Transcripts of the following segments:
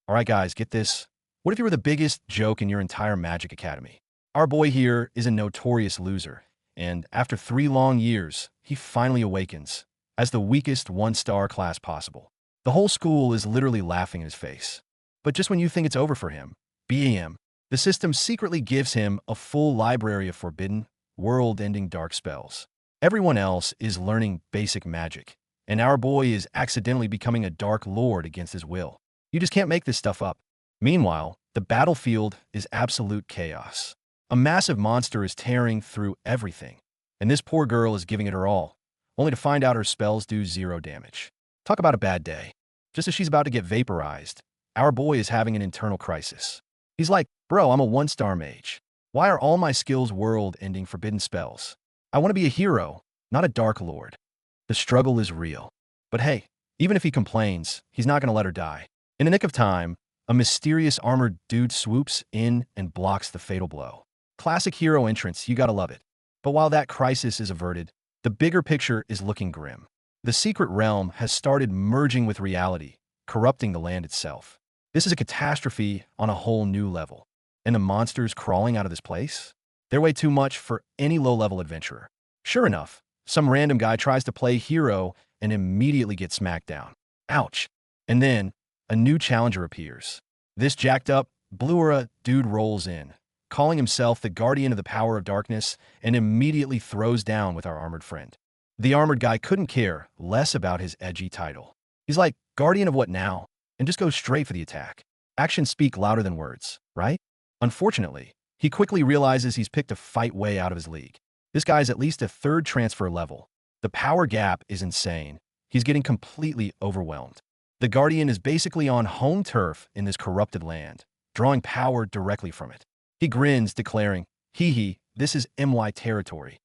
All right, guys, get this. What if you were the biggest joke in your entire Magic Academy? Our boy here is a notorious loser, and after 3 long years, he finally awakens as the weakest one-star class possible. The whole school is literally laughing in his face. But just when you think it's over for him, BAM, the system secretly gives him a full library of forbidden, world-ending dark spells. Everyone else is learning basic magic, and our boy is accidentally becoming a dark lord against his will. You just can't make this stuff up. Meanwhile, the battlefield is absolute chaos. A massive monster is tearing through everything, and this poor girl is giving it her all, only to find out her spells do 0 damage. Talk about a bad day. Just as she's about to get vaporized, our boy is having an internal crisis. He's like, bro, I'm a one-star mage. Why are all my skills world-ending forbidden spells? I want to be a hero, not a dark lord. The struggle is real. But hey, even if he complains, he's not going to let her die. In the nick of time, a mysterious armored dude swoops in and blocks the fatal blow. Classic hero entrance, you gotta love it. But while that crisis is averted, the bigger picture is looking grim. The secret realm has started merging with reality, corrupting the land itself. This is a catastrophe on a whole new level. And the monsters crawling out of this place? They're way too much for any low-level adventurer. Sure enough, some random guy tries to play hero and immediately gets smacked down. Ouch. And then, a new challenger appears. This jacked-up, blue-aura dude rolls in, calling himself the Guardian of the Power of Darkness, and immediately throws down with our armored friend. The armored guy couldn't care less about his edgy title. He's like, Guardian of what now? And just goes straight for the attack. Actions speak louder than words, right? Unfortunately, he quickly realizes he's picked a fight way out of his league. This guy's at least a third transfer level. The power gap is insane. He's getting completely overwhelmed. The Guardian is basically on home turf in this corrupted land, drawing power directly from it. He grins, declaring, hee hee, this is MY territory.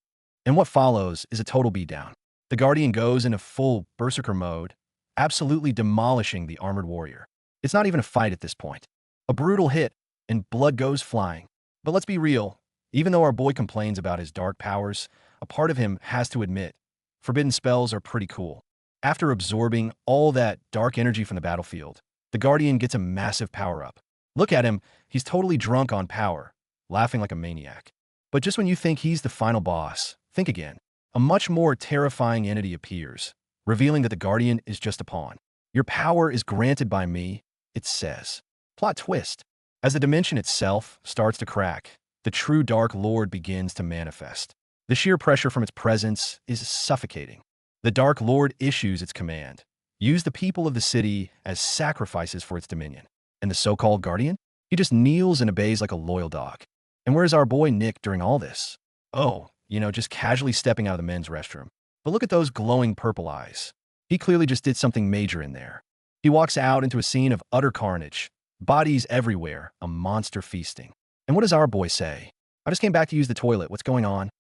And what follows is a total beatdown. The Guardian goes into full berserker mode, absolutely demolishing the armored warrior. It's not even a fight at this point. A brutal hit, and blood goes flying. But let's be real, even though our boy complains about his dark powers, a part of him has to admit, forbidden spells are pretty cool. After absorbing all that dark energy from the battlefield, the Guardian gets a massive power-up. Look at him, he's totally drunk on power, laughing like a maniac. But just when you think he's the final boss, think again. A much more terrifying entity appears, revealing that the Guardian is just a pawn. Your power is granted by me, it says. Plot twist. As the dimension itself starts to crack, the true Dark Lord begins to manifest. The sheer pressure from its presence is suffocating. The Dark Lord issues its command. Use the people of the city as sacrifices for its dominion. And the so-called Guardian? He just kneels and obeys like a loyal dog. And where's our boy Nick during all this? Oh, just casually stepping out of the men's restroom. But look at those glowing purple eyes. He clearly just did something major in there. He walks out into a scene of utter carnage. Bodies everywhere, a monster feasting. And what does our boy say? I just came back to use the toilet, what's going on?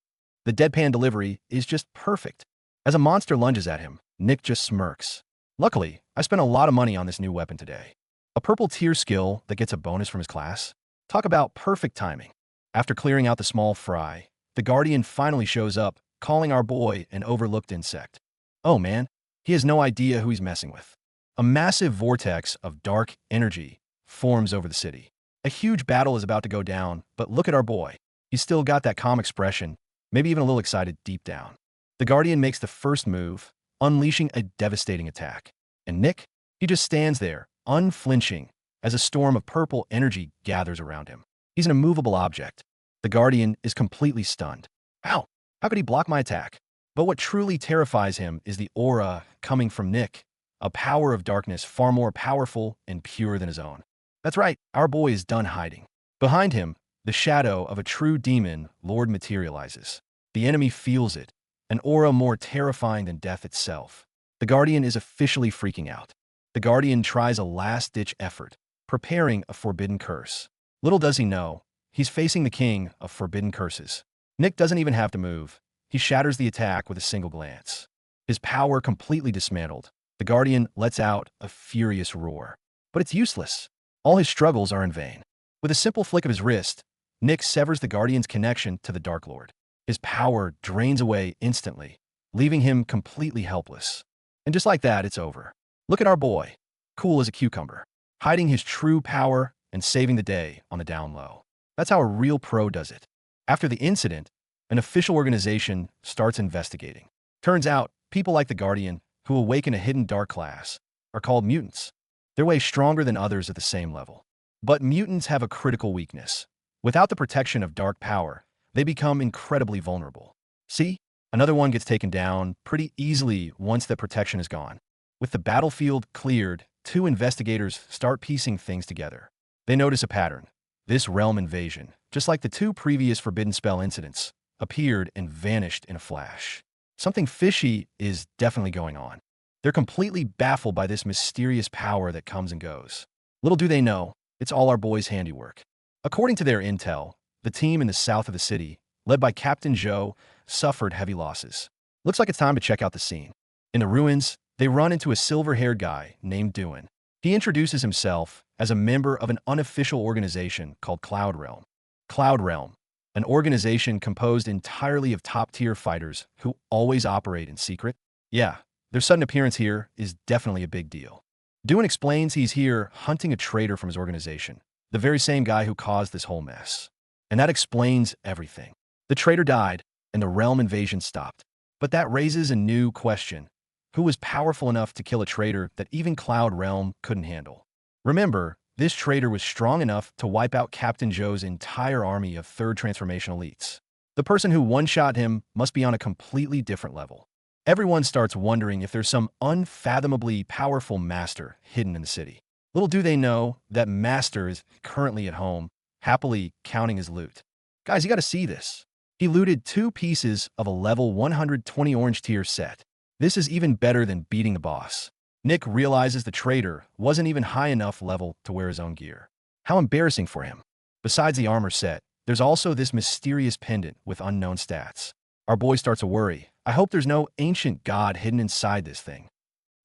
The deadpan delivery is just perfect. As a monster lunges at him, Nick just smirks. Luckily, I spent a lot of money on this new weapon today. A purple tier skill that gets a bonus from his class. Talk about perfect timing. After clearing out the small fry, the Guardian finally shows up, calling our boy an overlooked insect. Oh man, he has no idea who he's messing with. A massive vortex of dark energy forms over the city. A huge battle is about to go down, but look at our boy. He's still got that calm expression, maybe even a little excited deep down. The Guardian makes the first move, unleashing a devastating attack. And Nick, he just stands there, unflinching, as a storm of purple energy gathers around him. He's an immovable object. The Guardian is completely stunned. How? How could he block my attack? But what truly terrifies him is the aura coming from Nick, a power of darkness far more powerful and pure than his own. That's right, our boy is done hiding. Behind him, the shadow of a true demon lord materializes. The enemy feels it, an aura more terrifying than death itself. The Guardian is officially freaking out. The Guardian tries a last-ditch effort, preparing a forbidden curse. Little does he know, he's facing the king of forbidden curses. Nick doesn't even have to move. He shatters the attack with a single glance. His power completely dismantled, the Guardian lets out a furious roar. But it's useless. All his struggles are in vain. With a simple flick of his wrist, Nick severs the Guardian's connection to the Dark Lord. His power drains away instantly, leaving him completely helpless. And just like that, it's over. Look at our boy, cool as a cucumber. hiding his true power and saving the day on the down low. That's how a real pro does it. After the incident, an official organization starts investigating. Turns out, people like the Guardian, who awaken a hidden dark class, are called mutants. They're way stronger than others at the same level. But mutants have a critical weakness. Without the protection of dark power, they become incredibly vulnerable. See? Another one gets taken down pretty easily once the protection is gone. With the battlefield cleared, two investigators start piecing things together. They notice a pattern. This realm invasion, just like the two previous Forbidden Spell incidents, appeared and vanished in a flash. Something fishy is definitely going on. They're completely baffled by this mysterious power that comes and goes. Little do they know, it's all our boy's handiwork. According to their intel, the team in the south of the city, led by Captain Zhou, suffered heavy losses. Looks like it's time to check out the scene. In the ruins, they run into a silver-haired guy named Duin. He introduces himself as a member of an unofficial organization called Cloud Realm. Cloud Realm, an organization composed entirely of top-tier fighters who always operate in secret. Yeah, their sudden appearance here is definitely a big deal. Duin explains he's here hunting a traitor from his organization, the very same guy who caused this whole mess. And that explains everything. The traitor died, and the realm invasion stopped. But that raises a new question. Who was powerful enough to kill a traitor that even Cloud Realm couldn't handle? Remember, this traitor was strong enough to wipe out Captain Zhou's entire army of third transformation elites. The person who one-shot him must be on a completely different level. Everyone starts wondering if there's some unfathomably powerful master hidden in the city. Little do they know that master is currently at home, happily counting his loot. Guys, you gotta see this. He looted 2 pieces of a level 120 orange tier set. This is even better than beating the boss. Nick realizes the traitor wasn't even high enough level to wear his own gear. How embarrassing for him. Besides the armor set, there's also this mysterious pendant with unknown stats. Our boy starts to worry. I hope there's no ancient god hidden inside this thing.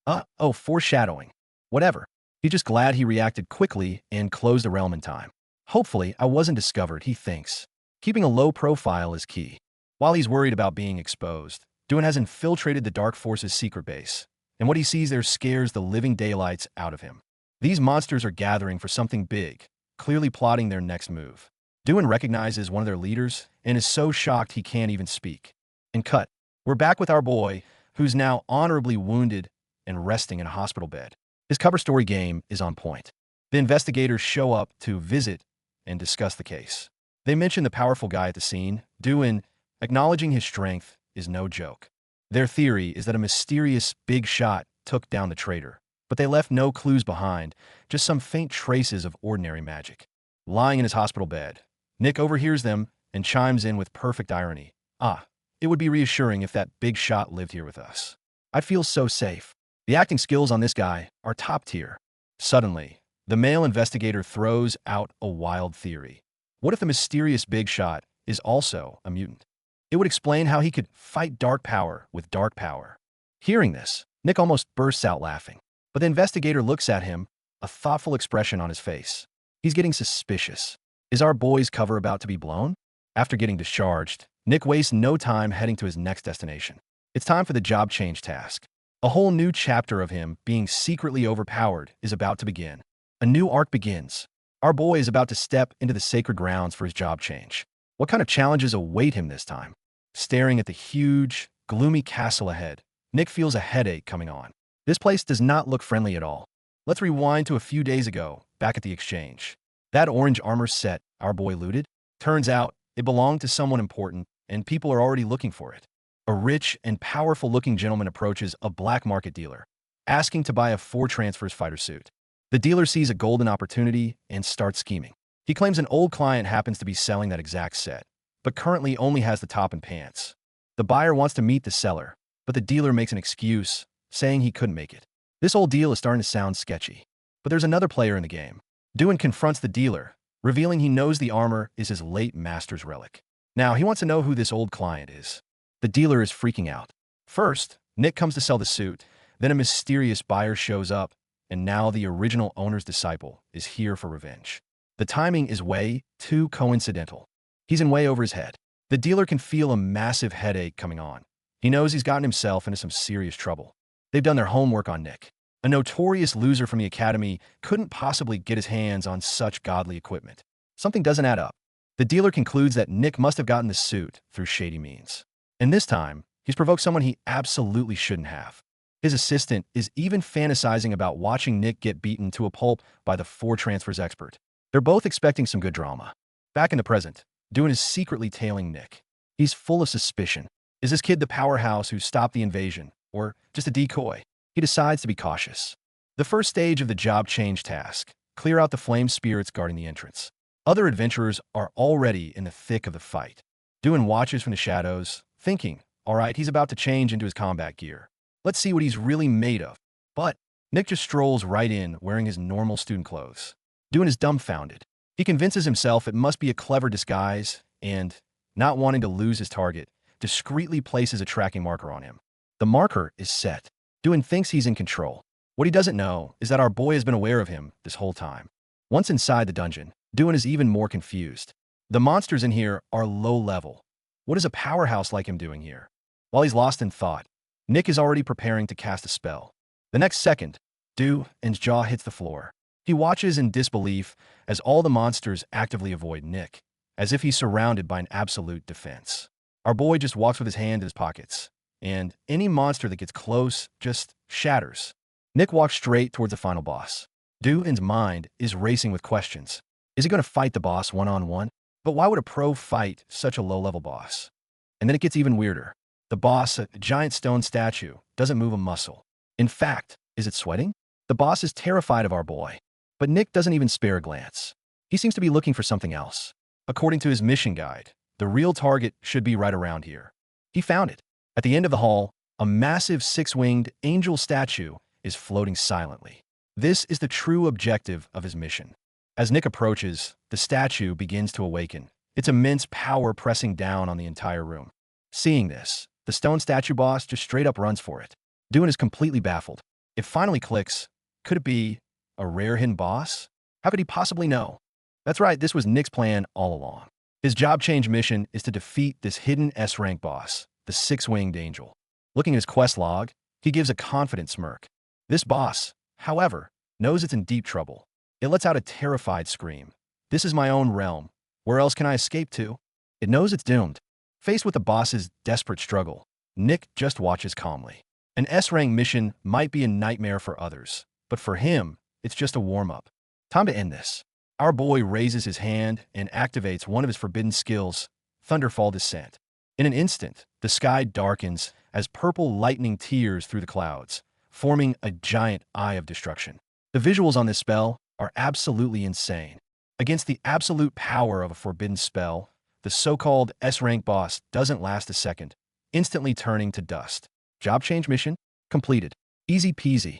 Oh, foreshadowing. Whatever. He's just glad he reacted quickly and closed the realm in time. Hopefully, I wasn't discovered, he thinks. Keeping a low profile is key. While he's worried about being exposed, Duin has infiltrated the Dark Force's secret base, and what he sees there scares the living daylights out of him. These monsters are gathering for something big, clearly plotting their next move. Duin recognizes one of their leaders and is so shocked he can't even speak. And cut. We're back with our boy, who's now honorably wounded and resting in a hospital bed. His cover story game is on point. The investigators show up to visit and discuss the case. They mention the powerful guy at the scene. Duin, acknowledging his strength, is no joke. Their theory is that a mysterious big shot took down the traitor, but they left no clues behind, just some faint traces of ordinary magic. Lying in his hospital bed, Nick overhears them and chimes in with perfect irony. It would be reassuring if that big shot lived here with us. I'd feel so safe. The acting skills on this guy are top tier. Suddenly, the male investigator throws out a wild theory. What if the mysterious big shot is also a mutant? It would explain how he could fight dark power with dark power. Hearing this, Nick almost bursts out laughing. But the investigator looks at him, a thoughtful expression on his face. He's getting suspicious. Is our boy's cover about to be blown? After getting discharged, Nick wastes no time heading to his next destination. It's time for the job change task. A whole new chapter of him being secretly overpowered is about to begin. A new arc begins. Our boy is about to step into the sacred grounds for his job change. What kind of challenges await him this time? Staring at the huge, gloomy castle ahead, Nick feels a headache coming on. This place does not look friendly at all. Let's rewind to a few days ago, back at the exchange. That orange armor set our boy looted? Turns out, it belonged to someone important, and people are already looking for it. A rich and powerful-looking gentleman approaches a black market dealer, asking to buy a 4 transfers fighter suit. The dealer sees a golden opportunity and starts scheming. He claims an old client happens to be selling that exact set, but currently only has the top and pants. The buyer wants to meet the seller, but the dealer makes an excuse, saying he couldn't make it. This old deal is starting to sound sketchy. But there's another player in the game. Duin confronts the dealer, revealing he knows the armor is his late master's relic. Now, he wants to know who this old client is. The dealer is freaking out. First, Nick comes to sell the suit, then a mysterious buyer shows up, and now the original owner's disciple is here for revenge. The timing is way too coincidental. He's in way over his head. The dealer can feel a massive headache coming on. He knows he's gotten himself into some serious trouble. They've done their homework on Nick. A notorious loser from the academy couldn't possibly get his hands on such godly equipment. Something doesn't add up. The dealer concludes that Nick must have gotten the suit through shady means. And this time, he's provoked someone he absolutely shouldn't have. His assistant is even fantasizing about watching Nick get beaten to a pulp by the four transfers expert. They're both expecting some good drama. Back in the present, Dune is secretly tailing Nick. He's full of suspicion. Is this kid the powerhouse who stopped the invasion, or just a decoy? He decides to be cautious. The first stage of the job change task: clear out the flame spirits guarding the entrance. Other adventurers are already in the thick of the fight. Dune watches from the shadows, thinking, all right, he's about to change into his combat gear. Let's see what he's really made of. But Nick just strolls right in wearing his normal student clothes. Dune is dumbfounded. He convinces himself it must be a clever disguise and, not wanting to lose his target, discreetly places a tracking marker on him. The marker is set. Dune thinks he's in control. What he doesn't know is that our boy has been aware of him this whole time. Once inside the dungeon, Dune is even more confused. The monsters in here are low level. What is a powerhouse like him doing here? While he's lost in thought, Nick is already preparing to cast a spell. The next second, Dune's jaw hits the floor. He watches in disbelief as all the monsters actively avoid Nick, as if he's surrounded by an absolute defense. Our boy just walks with his hand in his pockets, and any monster that gets close just shatters. Nick walks straight towards the final boss. Dune's mind is racing with questions. Is he going to fight the boss one-on-one? But why would a pro fight such a low-level boss? And then it gets even weirder. The boss, a giant stone statue, doesn't move a muscle. In fact, is it sweating? The boss is terrified of our boy. But Nick doesn't even spare a glance. He seems to be looking for something else. According to his mission guide, the real target should be right around here. He found it. At the end of the hall, a massive six-winged angel statue is floating silently. This is the true objective of his mission. As Nick approaches, the statue begins to awaken, its immense power pressing down on the entire room. Seeing this, the stone statue boss just straight up runs for it. Dune is completely baffled. It finally clicks. Could it be a rare hidden boss? How could he possibly know? That's right, this was Nick's plan all along. His job change mission is to defeat this hidden S-rank boss, the six-winged angel. Looking at his quest log, he gives a confident smirk. This boss, however, knows it's in deep trouble. It lets out a terrified scream. This is my own realm. Where else can I escape to? It knows it's doomed. Faced with the boss's desperate struggle, Nick just watches calmly. An S-rank mission might be a nightmare for others, but for him, it's just a warm-up. Time to end this. Our boy raises his hand and activates one of his forbidden skills, Thunderfall Descent. In an instant, the sky darkens as purple lightning tears through the clouds, forming a giant eye of destruction. The visuals on this spell are absolutely insane. Against the absolute power of a forbidden spell, the so-called S-rank boss doesn't last a second, instantly turning to dust. Job change mission completed. Easy peasy.